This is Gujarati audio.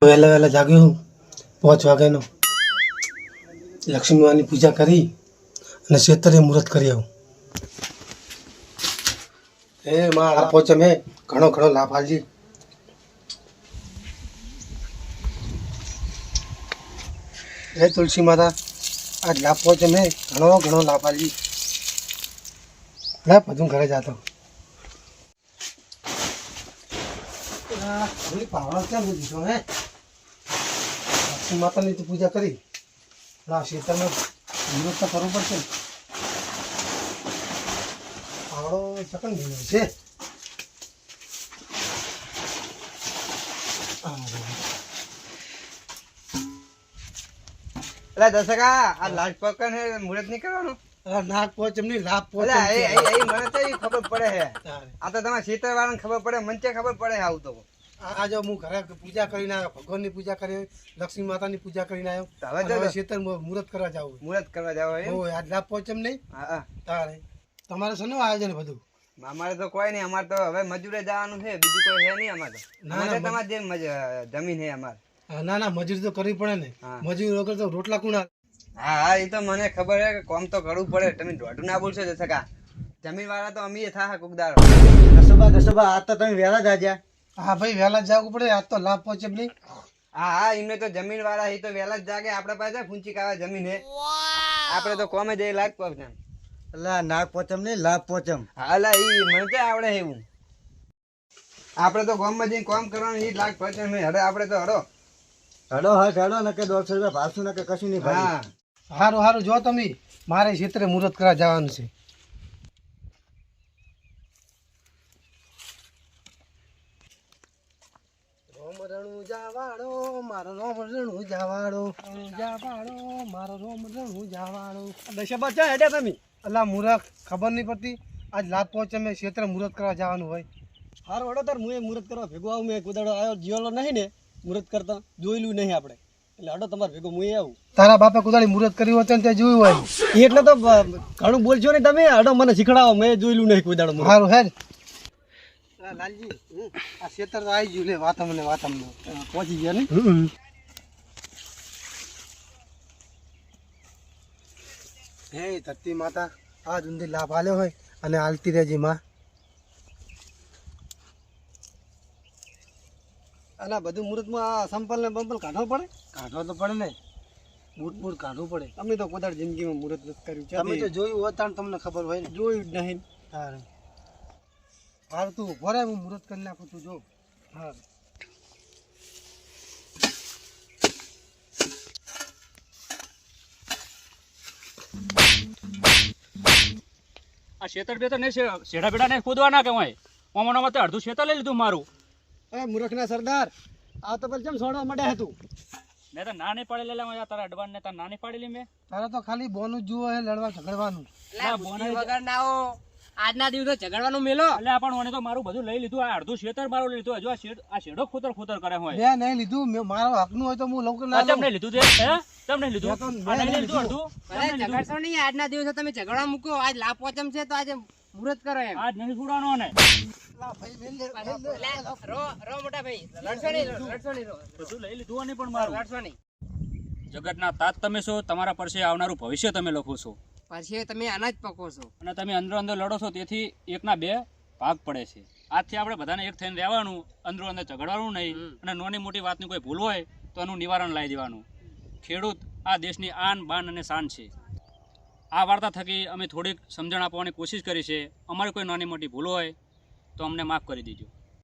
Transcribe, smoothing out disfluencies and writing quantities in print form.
વહેલા વહેલા જાગ્યો હું 5 વાગ્યાનો લક્ષ્મી માની પૂજા કરી અને ખેતરે મુહૂર્ત કરી આવું. એ માં આ પોચે મેં ઘણો ઘણો લાભ આલજી. હે તુલસી માતા આજ લાભ પોચે મેં ઘણો ઘણો લાભ આલજી. લે બધું ઘરે જાતો પાવડો ક્યાં દીધો હે. લક્ષ્મી માતાની તો પૂજા કરી ખેતરમાં મુહૂર્ત તો કરવું પડશે ને. પાવડો ચકન દીધો છે. અલા દસકા આ લાજ પકન હે મુહૂર્ત નહીં કરવાનું. નાક પોચમ ની લાભ પોચમ અલા એ મને તો ઈ ખબર પડે હે. આ તો તમારા ક્ષેત્ર વાળાને ખબર પડે, મંચે ખબર પડે આવું તો. આ જો હું ઘરે પૂજા કરીને આવ્યો, ભગવાનની પૂજા કરી, લક્ષ્મી માતાની પૂજા કરીને આવ્યો. હવે ખેતર મુહૂર્ત કરવા જાવ. મુહૂર્ત કરવા જાવ એમ. ઓય આજ લાભ પોચમ નહીં. હા તારે તમારે શેનું આયોજન બધું? અમારે તો કોઈ નહીં, અમારે તો હવે મજૂરે જવાનું છે, બીજું કોઈ હે નહીં અમારે તો. તમારે જે જમીન હે અમારે. ના ના મજૂરી તો કરવી પડે ને. મજૂરી વગર તો રોટલા કોણ? હા એ તો મને ખબર હે કે કોમ તો કરવું પડે. તમે દોઢું ના બોલશો દસકા. જમીન વાળા તો અમીએ થા કુકદાર. દસોબા આજ તો તમે વહેલા જ આજા. હા ભાઈ વહેલા જવું પડે. આજ તો લાભ પોચમ નહીં. હા એમને તો જમીન વાળા એ તો વહેલા જ જાગે. આપડે પાસે ફૂંચી કાવા જમીન હે. આપડે તો કોમે જઈ લાગ પગ. અલા નાક પોચમ નહીં લાભ પોચમ. હાલા ઈ મને તો આવડે એવું. આપડે તો ગામમાં જઈને કામ કરવાનું ઈ લાગ પચે મે. હડે આપડે તો હડો હડો ને કે 150 રૂપિયા ભાવશું ને કે કશું નહીં ભાઈ. હા સારું સારું જો તમે મારે ખેતરે મુહૂર્ત કરવા જવાનું છે. રોમ રણું જાવાડો મારો રોમ રણું જાવાડો જાવાડો મારો રોમ રણું જાવાડો. દશબા ચા હેડ્યા તમે? અલા મૂરખ ખબર નહીં પડતી. આજ લાભ પહોંચે મેં ખેતરે મુહૂર્ત કરવા જવાનું હોય. હારું હડો તાર હું મુહૂર્ત કરવા ભેગો આવું. મેં કુદાડો આવ્યો જીવલો નહીં ને મુહૂર્ત કરતા જોયેલું નહીં આપણે, એટલે હડો તમારે ભેગો હું આવું. તારા બાપે કુદાડી મુહૂર્ત કર્યું હતું ને તે જોયું હોય. એટલે તો ઘણું બોલશો ને તમે. હડો મને શીખડાવો, મેં જોયેલું નહીં કુદાડો. સારું હે લાલજી આ ખેતર તો આવી ગયું. લે વાતમ પહોંચી ગયા ને. હે ધરતી માતા આ ઊંધી લાભ આલ્યો હોય અને હાલતી રહેજી માં. અને બધું મુહૂર્તમાં આ સંપલ ને બંપલ કાઢવો પડે. કાઢવા તો પડે ને. બૂટ કાઢવું પડે. તમે તો કોદાળ જિંદગીમાં મુહૂર્ત નથી કર્યું છે. તમે તો જોયું હોત તાણ તમને ખબર હોય ને. જોયું જ નહીં. હારું તું ભરે હું મુહૂર્ત કરી નાખું. તું જો. હા આ શેતર બેતર ને શેડા બેડા ને ખોદવા ના કહેવાય. ઓમણામાં તો અડધું શેતર લઈ લીધું મારું. એ મૂર્ખના સરદાર આ તો પછી કેમ છોડવા માંડ્યા હતું? મેં તો ના નહીં પાડી લેલા તારા અડવાન ને તાર ના નહીં પાડેલી મેં. તારે તો ખાલી બોનું જ જુઓ હે લડવા ઝઘડવાનું. આજના દિવસે ઝઘડવાનું મેલો. એટલે પણ મને તો મારું બધું લઈ લીધું. આ અડધું શેતર મારું લઈ લીધું. હજુ આ શેડો ખોતર કરે હોય. મેં નહીં લીધું. મારો હકનું હોય તો હું લઉં કે ના લઉં? તમને લીધું તે હે? તમને લીધું આ નહીં લીધું અડધું. ઝઘડશો નહીં. આજના દિવસે તમે ઝઘડવા મૂકો. આજ લાભ પોચમ છે તો આજે મુહૂર્ત કરો એમ. આજ નહીં છોડવાનો ને. રો મોટા ભાઈ લડશો નહીં. બધું લઈ લીધું નહીં પણ મારું. લડશો નહીં. જગતના તાત તમે છો. તમારા પરસે આવનારું ભવિષ્ય તમે લખો છો પછી તમે અનાજ પકો છો અને તમે અંદર લડો છો. તેથી એકના બે ભાગ પડે છે. આજથી આપણે બધાને એક થઈને રહેવાનું, અંદર ઝઘડવાનું નહીં. અને નાની મોટી વાતની કોઈ ભૂલ હોય તો એનું નિવારણ લાવી દેવાનું. ખેડૂત આ દેશની આન બાન અને શાન છે. આ વાર્તા થકી અમે થોડીક સમજણ આપવાની કોશિશ કરી છે. અમારી કોઈ નાની મોટી ભૂલ હોય તો અમને માફ કરી દેજો.